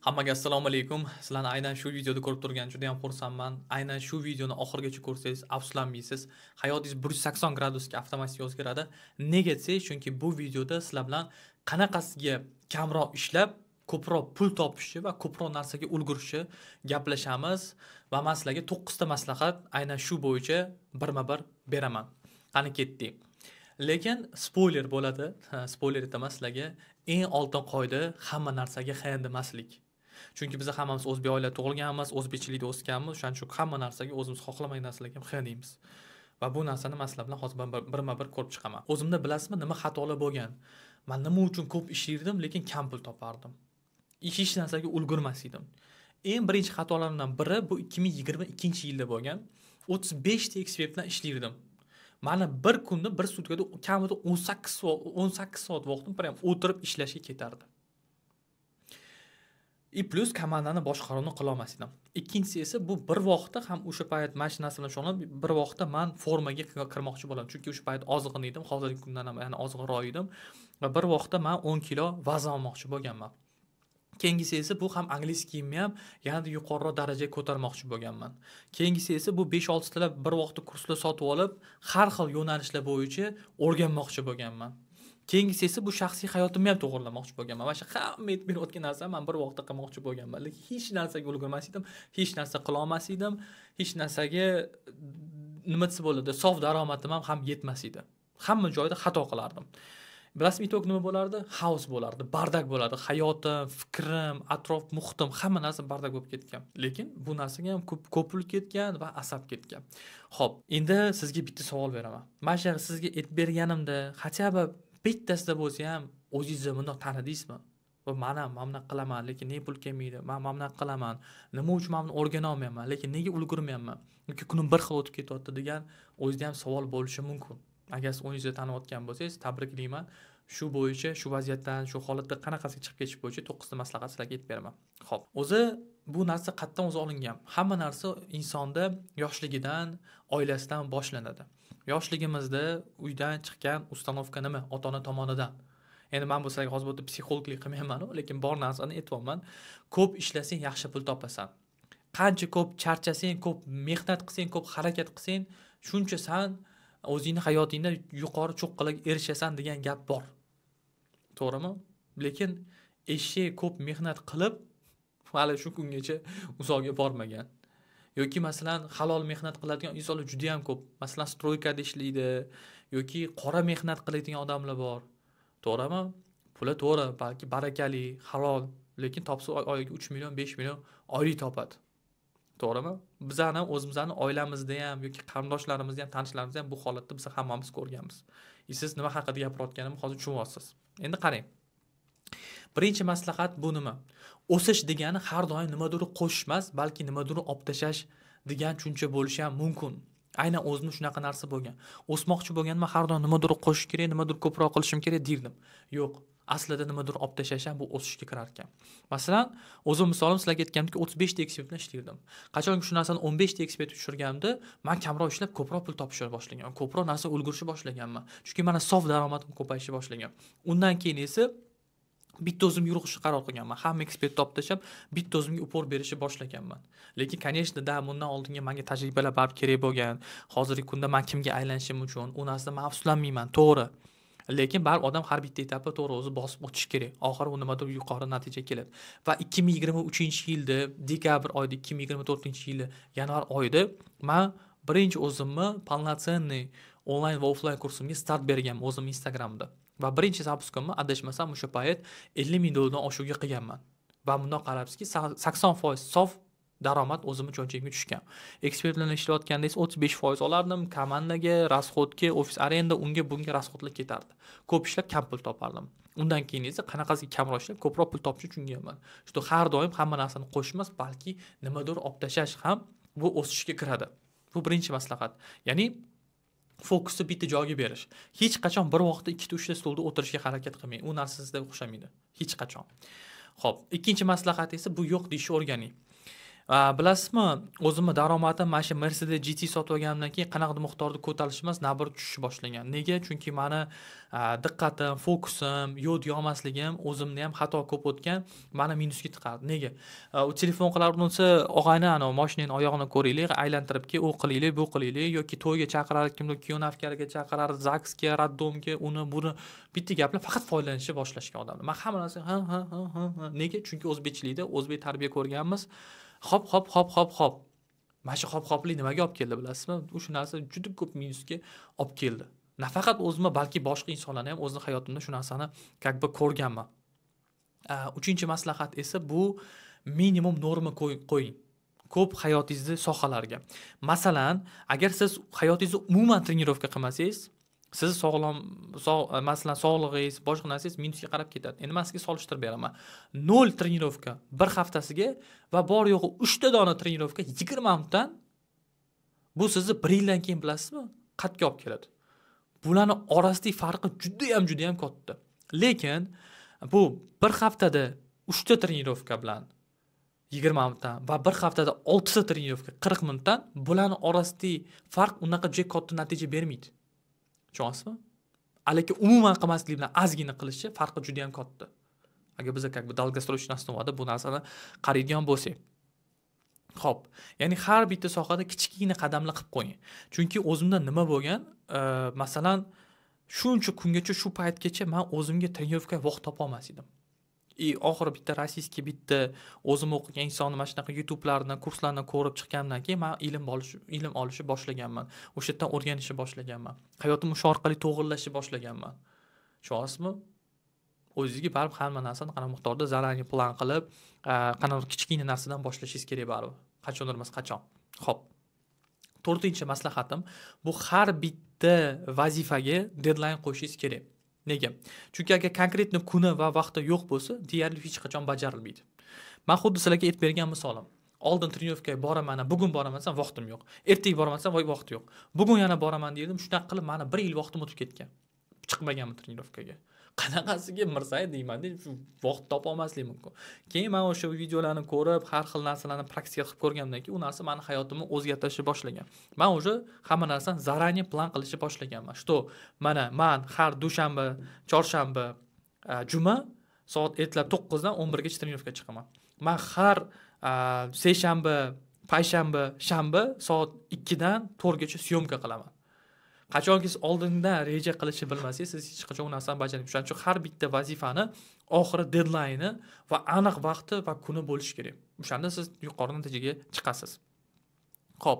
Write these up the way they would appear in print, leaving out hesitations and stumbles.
Hammaga assalomu alaykum. Sizlarni aynan shu videoda ko'rib turgan juda ham xursandman. Aynan shu videoni oxirigacha ko'rsangiz afsuslanmaysiz. Hayotingiz 180 gradusga avtomatik o'zgaradi. Nega desangiz, chunki bu videoda sizlar bilan qanaqasiga kamroq ishlab, ko'proq pul topishi va ko'proq narsaga ulgurishi gaplashamiz va men sizlarga 9 ta maslahat aynan shu bo'yicha birma-bir beraman. Qani ketdik. Lekin spoiler bo'ladi. Spoiler aytaman sizlarga. Eng oltin qoida hamma narsaga ha demaslik. Chunki biz hammamiz o'zbek oilada tug'ilganmiz, o'zbekchilikda o'sganmiz, o'shaning uchun hamma narsaga o'zimiz xohlamagan narsalarga ham ha deymiz. Va bu narsani men sizlar bilan hozir birma-bir ko'rib chiqaman. O'zimda bilasizmi, nima xatolar bo'lgan? Men nima uchun ko'p ishlardim, lekin kam pul topardim. Hech narsaga ulgurmas edim. Eng birinchi xatolarimdan biri bu 2022-yilda bo'lgan. 35 ta ekspert bilan ishlardim. Mana bir kunda, bir sutkada kamida 18 soat vaqtim prям o'tirib ishlashga ketardi. Plus komandani boshqaruvni qila olmas edim. Ikkinchisi esa bu bir vaqtda ham o'sha payt mashinasi bilan shug'ullanib, bir vaqtda men formaga kirmoqchi bo'ladim. Chunki o'sha payt ozg'in edim, hozirgi kundan ham yana ozg'inroq edim va bir vaqtda men 10 kilo vazn olmoqchi bo'lganman. Keyingisi esa bu ham angliyskiyimni ham yanada yuqoriroq darajaga ko'tarmoqchi bo'lganman. Keyingisi esa bu 5-6 tilab bir vaqtda kurslar sotib olib, har xil yo'nalishlar bo'yicha o'rganmoqchi bo'lganman. Keyingisi esa bu shaxsiy hayotimni ham to'g'rilamoqchi bo'lganman. Mana shu hamma aytib berayotgan narsani men bir vaqtda qilmoqchi bo'lganman. Lekin hech narsaga ulgurmas edim, hech narsa qila olmas edim, hech narsaga nima desa bo'ladi, sof daromadim ham yetmas edi. Hamma joyda xato qilardim. Bilasizmi, itok nima bo'lardi? Xaos bo'lardi, bardak bo'lardi. Hayotim, fikrim, atrof muhitim, hamma narsa bardak bo'lib ketgan. Lekin bu narsaga ham ko'p pul ketgan va asab ketgan. Xo'p, endi sizga bitta savol beraman. Mana sizga aytib berganimda, hattoba bittasida bo'lsa ham o'zingizni bundoq tanidingizmi? Va mana bunaqa qilaman, lekin nega pul kelmaydi? Men bunaqa qilaman. Nima uchun men o'rgana olmayapman, lekin nega ulgurmayapman? Yoki kunim bir xil o'tib ketyapti degan o'zingizda ham savol bo'lishi mumkin. Agar siz o'zingizni taniyotgan bo'lsangiz, tabriklayman. Shu bo'yicha, shu vaziyatdan, shu holatda qanaqasiga chiqib ketish bo'yicha 9 ta maslahat sizlarga aytib beraman. Xo'p, o'zi bu narsa qayerdan o'zi olingan? Hamma narsa insonda yoshligidan, oilasidan boshlanadi. Yoshligimizda uydan chiqqan ustanovka nima? Ota-ona tomonidan. Endi men bu sizlarga hozir bu psixologlik qilmayman, lekin bor narsani aytyapman. Ko'p ishlasang yaxshi pul topasan. Qancha ko'p charchasang, ko'p mehnat qilsang, ko'p harakat qilsang, shuncha san o'zingni hayotingda yuqori cho'qqilarga erishasan degan gap bor. To'g'rimi? Lekin eshak ko'p mehnat qilib hali shu kungacha uzoqga bormagan. Yoki masalan halol mehnat qiladigan insonlar juda ham ko'p. Masalan stroykada ishlaydi yoki qora mehnat qiladigan odamlar bor. To'g'rimi? Puli to'g'ri, balki barakali, halol, lekin topsa oyiga 3 million, 5 million oylik topadi. To'g'rimi? Bizani o'zimizning oilamizda ham yoki qarindoshlarimizda ham, tanishlarimizda ham bu holatni biz hammamiz ko'rganmiz. Siz nima haqida gapirayotganimni hozir tushunyapsiz. Endi qarang. Birinchi maslahat bu nima? O'sish degani har doim nimadir qo'shish emas, balki nimadir olib tashlash degan tushuncha bo'lishi ham mumkin. Aynan o'zimda shunaqa narsa bo'lgan. O'smoqchi bo'lganimda har doim nimadir qo'shish kerak, nimadir ko'proq qilishim kerak derdim. Yo'q, aslida nimadir olib tashlash ham bu o'sishga kirar ekan. Masalan, o'zim misolim sizlarga aytganimdek 35 ta ekspert bilan ishlardim. Qachonki shu narsani 15 ta ekspert tushirganimda, men kamroq ishlab ko'proq pul topishni boshlaganman. Ko'proq narsa ulgurishni boshlaganman. Chunki mana sof daromadim ko'payishni boshlagan. Undan keyin esa bitta o'zim yurishni qaror qilganman. Hamma ekspert topib tashlab, bitta o'zimga upor berishni boshlaganman. Lekin, конечно, bundan oldinga menga tajribalar barib kerak bo'lgan. Hozirgi kunda men kimga aylanishim uchun u narsada men afsuslanmayman, to'g'ri. Lekin baribir odam har bitta etapni to'g'ri o'zi bosib o'tish kerak. Oxiri u nimadir yuqori natija keladi. Va 2023-yilda, dekabr oyida, 2024-yili yanvar oyida men birinchi o'zimni полноценный onlayn va offlayn kursimga start berganman o'zim Instagramda. Va birinchi zapuskimni adashmasam o'sha payt 50 ming dollardan oshuvga qilganman. Va bundan qarabsizki 80% sof daromad o'zimning cho'nchagimga tushgan. Ekspert bilan ishlayotganda esa 35% olardim, komandaga, rasxodga, ofis arenda, unga bunga rasxodlar ketardi. Ko'p ishlab kam pul topardim. Undan keyin esa qanaqasiga kamroq ishlab ko'proq pul topishni tushunganman. Shu har doim hamma narsani qo'shmas, balki nimadir olib tashlash ham bu o'sishga kiradi. Bu birinchi maslahat. Ya'ni fokusni bitta joyga berish. Hech qachon bir vaqtda 2-3 ta stolda o'tirishga harakat qilmang. U narsa sizga o'xshamaydi. Hech qachon. Xo'p, ikkinchi maslahat esa bu yo'q deyishni o'rganing. Bilasizmi, o'zimni daromadim mana shu Mercedes GT sotib olganimdan keyin qanaqadir miqdorda ko'tarilishi emas, naborot tushishni boshlagan. Nega? Chunki mani diqqatim, fokusim, yo'l yog'masligim, o'zimni ham xato ko'p o'tgan, mani minusga tiqardi. Nega? U telefon qilar urinsa, og'ayni ana mashinani oyog'ini ko'ringlar, aylantiribki, u qilaylik, bu qilaylik yoki to'yga chaqirar, kimdir kuyovnavkariga chaqirar, zagsga, raddomga, uni buni bitta gaplar faqat foydalanishni boshlashgan odamlar. Men hamma narsa ha. Nega? Chunki o'zbekchilikda o'zbek tarbiya ko'rganmiz. Hop. Mana shu hop-hoplik nimaga olib keldi bilasizmi? O'sha narsa juda ko'p minusga olib keldi. Nafaqat o'zimni, balki boshqa insonlarni ham o'zning hayotimda shu narsani ko'rganman. Uchinchi maslahat esa bu minimum norma qo'ying. Ko'p hayotingizni sohalarga. Masalan, agar siz hayotingizni umuman trenirovka qilmasangiz, siz masalan sog'lig'ingiz, boshqa narsangiz minusga qarab ketadi. Endi men sizga solishtirib beraman. 0 trenirovka bir haftasiga va bor yo'g'i 3 ta dona trenirovka 20 minutdan bu sizni 1 yildan keyin bilasizmi, qatga olib keladi. Bularni orasidagi farqi juda ham katta. Lekin bu bir haftada 3 ta trenirovka bilan 20 minutdan va bir haftada 6 ta trenirovka 40 minutdan bularni orasidagi farq unaqa juda katta natija bermaydi. Tushunyapsizmi? Lekin umuman qilmaslik bilan ozgina qilishi farqi juda ham katta. Agar biz долгосрочный основада bu narsani qaraydigan bo'lsak. Xo'p, ya'ni har bitta sohada kichikgina qadamlar qilib qo'ying. Chunki o'zimda nima bo'lgan, masalan, shuncha kungacha shu paytgacha men o'zimga trenirovka vaqt topa olmas edim. Oxiri bitta rossiyskiy bitta o'zim o'qigan insonni mana shunaqa YouTube'lardan, kurslardan ko'rib chiqqandan keyin men ilm olishni boshlaganman. O'sha yerdan o'rganishni boshlaganman. Hayotim o'sha orqali to'g'irlashni boshlaganman. Tushunyapsizmi? O'zingizga baribir hamma narsani qanaqa miqdorda zaranniy plan qilib, qanaqa kichkina narsadan boshlashingiz kerak baribir. Qachondir emas, qachon. Xo'p. 4-chi maslahatim bu har bitta vazifaga deadline qo'yishingiz kerak. Nega? Chunki agar konkretni kuni va vaqti yo'q bo'lsa, deyarli hech qachon bajarilmaydi. Men xuddi sizlarga aytib bergan misolim. Oldin trenirovkaga boraman, bugun boraman, vaqtim yo'q. Ertaga boraman, vaqt yo'q. Bugun yana boraman dedim, shunaqa qilib meni 1 yil vaqtim o'tib ketgan. Chiqmaganman trenirovkaga. Qanaqasiga mirsay deyman, shu vaqt topa olmaslik mumkin. Keyin men o'sha videolarni ko'rib, har xil narsalarni praktika qilib ko'rgandan keyin u narsa meni hayotimni o'zgartirishni boshlagan. Men o'sha hamma narsani zaranniy plan qilishni boshlaganman. Что men har dushanba, chorshanba, juma soat ertalab 9 dan 11 gacha trenirovka chiqaman. Men har seshanba, payshanba, shanba soat 2 dan 4 gacha syomka qilaman. Qachonki siz oldindan reja qilishni bilmasangiz, siz hech qachon u narsani bajarmaysiz. Shuning uchun har bitta vazifani oxiri deadline va aniq vaqti va kuni bo'lishi kerak. O'shanda siz yuqori natijaga chiqasiz. Xo'p.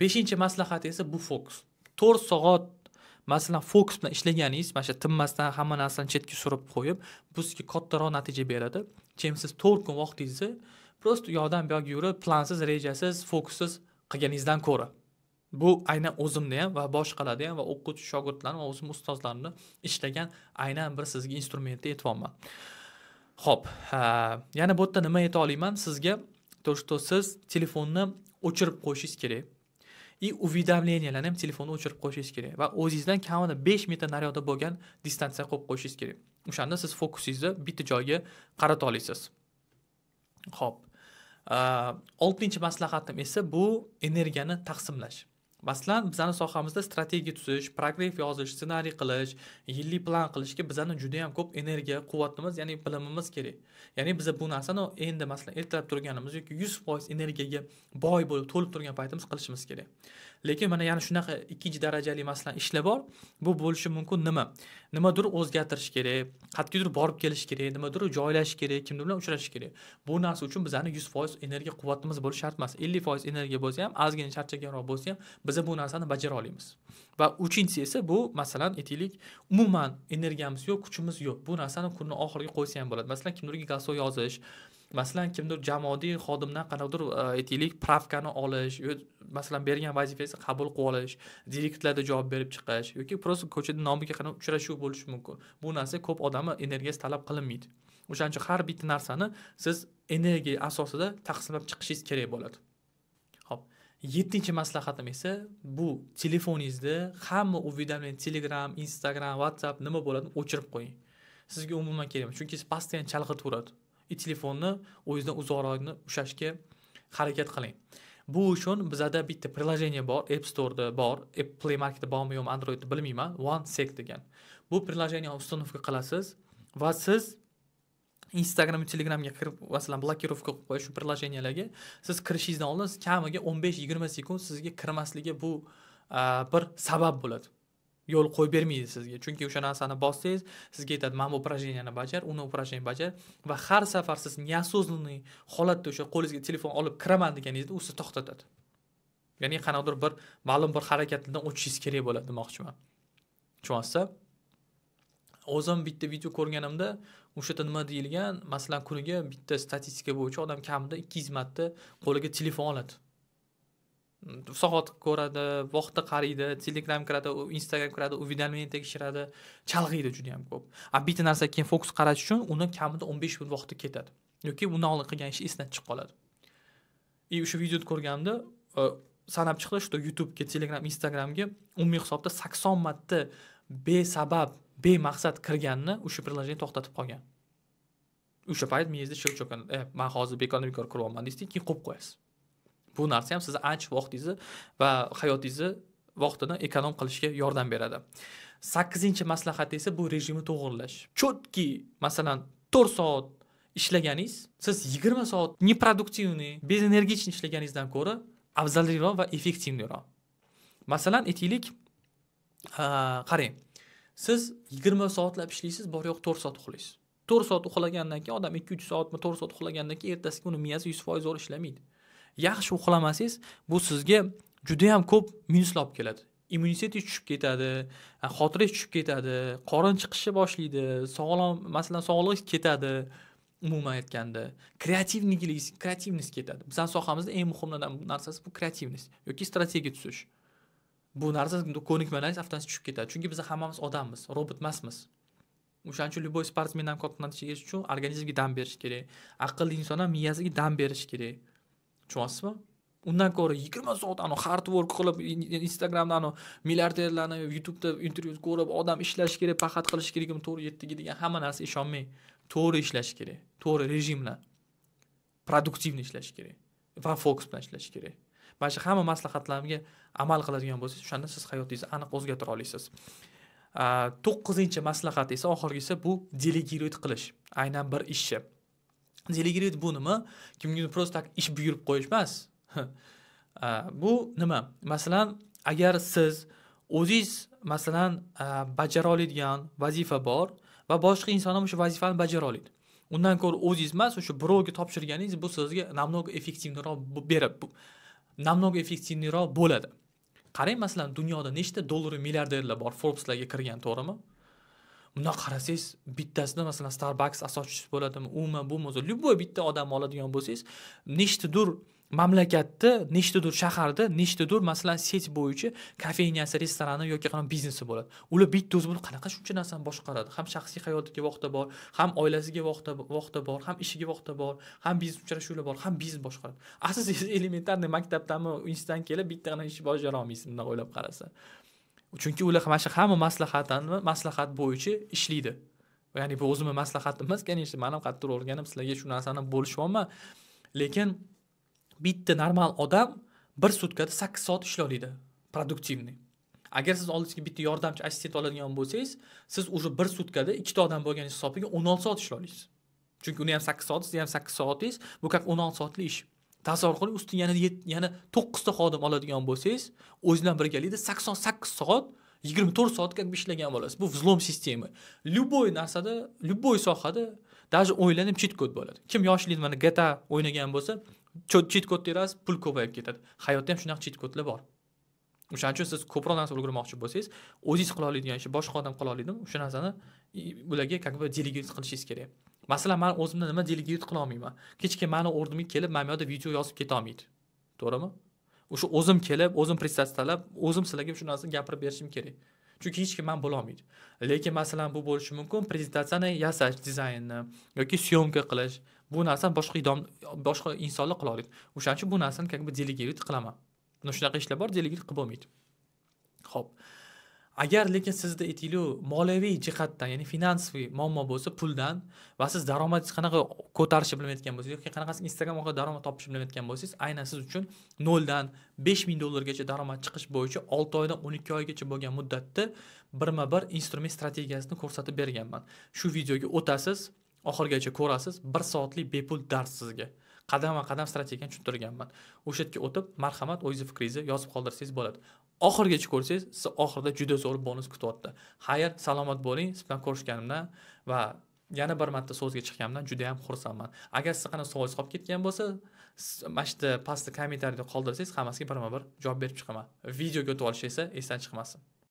5-maslahat esa bu fokus. 4 soat masalan fokus bilan ishlaganingiz, mana shu tinmasdan hamma narsani chetga surib qo'yib, bu sizga kattaroq natija beradi. Chem siz 4 kun vaqtingizni prosta yoqdan bu yoqqa yurib, plansiz, rejasiz, fokussiz qilganingizdan ko'ra. Bu aynan o'zimda ham va boshqalarda ham va o'quvchi shogirdlarim va o'zim ustozlarimni ishlagan aynan bir sizga instrumentni aytyapman. Xo'p, yana bu yerda nima ayta olaman sizga? To siz telefonni o'chirib qo'yishingiz kerak. Уведомлениyalarni ham telefonni o'chirib qo'yishingiz kerak va o'zingizdan kamida 5 metr naryoqda bo'lgan distansiya qo'yib qo'yishingiz kerak. O'shanda siz fokusingizni bitta joyga qarata olasiz. Xo'p. 6-maslahatim esa bu energiyani taqsimlash. Masalan, bizning sohamizda strategiya tuzish, program yozish, ssenariy qilish, yillik plan qilishga bizning juda ham ko'p energiya, quvvatimiz, ya'ni bilimimiz kerak. Ya'ni biz bu narsani endi masalan ertalab turganimiz yoki 100% energiyaga boy bo'lib to'lib turgan paytimiz qilishimiz kerak. Lekin mana yana shunaqa 2-darajali masalan ishlar bor. Bu bo'lishi mumkin nimadir o'zgartirish kerak, qat'iy borib kelish kerak, nimadir joylash kerak, kimdir bilan uchrashish kerak. Bu narsa uchun bizning 100% energiya quvvatimiz bo'lishi shart emas. 50% energiya bo'lsa ham, ozgina charchaganroq bo'lsa ham, biz bu narsani bajara olamiz. Va 3-inchisi esa bu masalan aytaylik, umuman energiyamiz yo'q, kuchimiz yo'q. Bu narsani kunni oxiriga qo'ysa ham bo'ladi. Masalan, kimdirga gaso yozish, masalan kimdir jamoaviy xodimdan qanaqadir aytaylik pravkani olish, masalan bergan vazifasi qabul qilib olish, direktlarda javob berib chiqish yoki prosta ko'chada nomiga qarab uchrashuv bo'lishi mumkin. Bu narsa ko'p odamni energiyasi talab qilinmaydi. O'shaning uchun har bitta narsani siz energiya asosida taqsimlab chiqishingiz kerak bo'ladi. Xo'p, 7-maslahatim esa bu telefoningizni hamma уведомление Telegram, Instagram, WhatsApp nima bo'ladi o'chirib qo'ying. Sizga umuman kerak emas, chunki siz postoyan chalg'itaveradi. Telefonni o'zingizdan uzoqroqni ushlashga harakat qiling. Bu uchun bizada bitta приложение bor, App Store'da bor, Apple Play Marketda bormi yo'qmi, Androidda bilmayman, OneSec degan. Bu приложение установка qilasiz va siz Instagram va Telegramga kirib, masalan, blokirovka qilib qo'yish shu приложенияларga siz kirishingizdan oldin kamiga 15-20 sekund sizga kirmasligi bu bir sabab bo'ladi. Yo'l qo'yib bermaydi sizga. Chunki o'sha narsani bossangiz, sizga aytadi, "Men bu упражнениeni bajar, uni упражнение bajar" va har safar siz неосознанный holatda o'sha qo'lingizga telefon olib kiraman deganingizda u sizni to'xtatadi. Ya'ni qanaqadir bir ma'lum bir harakatdan o'tishingiz kerak bo'ladi demoqchiman. Tushunasizmi? O'zim bitta video ko'rganimda o'sha yerda nima deyilgan, masalan, kuniga bitta statistika bo'yicha odam kamida 200 marta qo'liga telefon oladi. Soat ko'radi, vaqtda qaraydi, Telegram kiradi, Instagram kiradi, уведомление tekshiradi, chalg'iydi juda ham ko'p. Bitta narsaga keyin fokus qaratish uchun uni kamida 15 minut vaqti ketadi. Yoki undan oldin qilgan ishi esdan chiqib qoladi. O'sha videoni ko'rganimda sanab chiqdi, shu YouTube'ga, Telegram, Instagramga umumiy hisobda 80 marta besabab, bemaqsad kirganini o'sha приложение to'xtatib qolgan. O'sha payt miyangizda shil cho'kadi. Men hozir bekor kiryapman deysizki, keyin qo'yib qo'yasiz. Bu narsa ham sizni ancha vaqtingizni va hayotingizni vaqtini ekonom qilishga yordam beradi. 8-maslahat esa bu rejimni to'g'irlash. Chotki, masalan, 4 soat ishlaganingiz, siz 20 soat neproduktivniy, bezenergichniy ishlaganingizdan ko'ra afzalroq va effektivniroq. Masalan, aytaylik, qarang. Siz 20 soatlab ishlaysiz, bor yo'q 4 soat uxlaysiz. 4 soat uxlagandan keyin odam 2-3 soatmi 4 soat uxlagandan keyin ertasiga uni miyasi 100% zo'r ishlamaydi. Yaxshi uxlamasangiz, bu sizga juda ham ko'p minuslar olib keladi. Immunitet tushib ketadi, xotirangiz tushib ketadi, qorin chiqishni boshlaydi, masalan, sog'lig'ingiz ketadi. Umuman aytganda, kreativность ketadi. Bizning sohamizda eng muhim narsasi bu kreativность yoki strategiya tuzish. Bu narsa ko'nikmalaringiz avtomatik tushib ketadi. Chunki biz hammamiz odammiz, robot emasmiz. O'shaning uchun любой sportsmen ham katta natijaga erish uchun organizmga dam berish kerak. Aqlli inson ham miyasiga dam berish kerak. Tushunasizmi? Undan ko'ra 20 soat hard work qilib, Instagramda milliarderlarni YouTube'da intervyu ko'rib, odam ishlash kerak, faqat qilish kerak, to'g'ri 7 ga degan hamma narsa ishonmang. To'g'ri ishlash kerak. To'g'ri rejim bilan produktiv ishlash kerak va fokus bilan ishlash kerak. Mana shu hamma maslahatlarimga amal qiladigan bo'lsangiz, o'shanda siz hayotingizni aniq o'zgartira olasiz. 9-maslahat esa oxirgisi bu delegировать qilish. Aynan bir ishni. Delegировать bu nima? Kimga просто ish buyurib qo'yish emas. Bu nima? Masalan, agar siz o'zingiz masalan bajara oladigan vazifa bor va boshqa inson ham o'sha vazifani bajara oladi. Undan ko'ra o'zingiz emas, o'sha birovga topshirganingiz bu sizga namnoga effektivroq bo'ladi. Qarang, masalan, dunyoda nechta dollar milliarderlar bor, Forbes'larga kirgan, to'g'rimi? Bunda qarasangiz, bittasida masalan Starbucks asoschisi bo'ladimi, umi, bumi, любой bitta odam oladigan bo'lsangiz, nechtadir mamlakatda, nechtadir shaharda, nechtadir masalan set bo'yicha kafenyasi, restorani yoki qanday biznesi bo'ladi. Ular bitta o'zi bo'lib qanaqa shuncha narsani boshqaradi. Ham shaxsiy hayotiga vaqti bor, ham oilasiga vaqti bor, ham ishiga vaqti bor, ham biznes uchrashuvlar bor, ham biznes boshqaradi. Asosiy elementarniy maktabdanmi, institutdan kelib bittagina ish bajara olmaysiz, bunday o'ylab qarasa. Chunki ular mana shu hamma maslahat bo'yicha ishlaydi. Ya'ni bu o'zimning maslahatim emas, конечно, men ham qattiq o'rganib sizlarga shu narsani bo'lishyapman. Lekin bitta normal odam bir sutkada 8 soat ishlaydi, produktivniy. Agar siz oldingizga bitta yordamchi assistent oladigan bo'lsangiz, siz o'sha bir sutkada ikkita odam bo'lgan hisobiga 16 soat ishlaysiz. Chunki uni ham 8 soat, siz ham 8 soatingiz, bu как 16 soatli ish. Tasavvur qiling, ustiga yana 9 ta xodim oladigan bo'lsangiz, o'zingiz bilan birgalikda 88 soat, 24 soatga ishlagan bo'lasiz. Bu взлом sistema. Любой narsada, любой sohada даже o'ylanib cheat kod bo'ladi. Kim yoshlikda mana GTA o'ynagan bo'lsa, cheat kod terasiz, pul ko'payib ketadi. Hayotda ham shunaqa cheat kodlar bor. O'shaning uchun siz ko'proq narsa o'rganmoqchi bo'lsangiz, o'zingiz qila oladigan ishni boshqa odam qila oladimi? O'sha narsani ularga как бы delegировать qilishingiz kerak. Masalan, men o'zimdan nima delegировать qila olmayman. Kechga meni o'rnimga kelib, men bu yerda video yozib keta olmaydi. To'g'rimi? O'sha o'zim kelib, o'zim представлялab, o'zim sizlarga shu narsani gapirib berishim kerak. Chunki hech kim men bo'la olmaydi. Lekin masalan, bu bo'lishi mumkin, prezentatsiyani yasash, dizaynni yoki syomka qilish. Bu narsani boshqa insonlar qila oladi. O'shaning uchun bu narsani как бы delegировать qilaman. Mana shunaqa ishlar bor, delegировать qilib bo'lmaydi. Xo'p. Agar lekin sizda aytaylik moliyaviy jihatdan, ya'ni finansiy muammo bo'lsa, puldan va siz daromadingiz qanaqa ko'tarishni bilmayotgan bo'lsangiz yoki qanaqasi Instagram orqali daromad topishni bilmayotgan bo'lsangiz, aynan siz uchun 0 dan 5000 dollargacha daromad chiqish bo'yicha 6 oydan 12 oygacha bo'lgan muddatda birma-bir instrument strategiyasini ko'rsatib berganman. Shu videoga o'tasiz, oxirigacha ko'rasiz, 1 soatlik bepul dars sizga. Qadam-qadam strategiyani tushuntirganman. O'sha yerga o'tib, marhamat, o'zingiz fikringizni yozib qoldirsangiz bo'ladi. Oxirigacha ko'rsangiz, siz oxirida juda zo'r bonus kutyapti. Xayr, salomat bo'ling. Siz bilan ko'rishganimdan va yana bir marta so'zga chiqqanimdan juda ham xursandman. Agar siz qanaqa savolingiz qolib ketgan bo'lsa, mana shu pastda kommentariyada qoldirsangiz, hammasiga birma-bir javob berib chiqaman. Videoga o'tib olish esa esdan chiqmasin.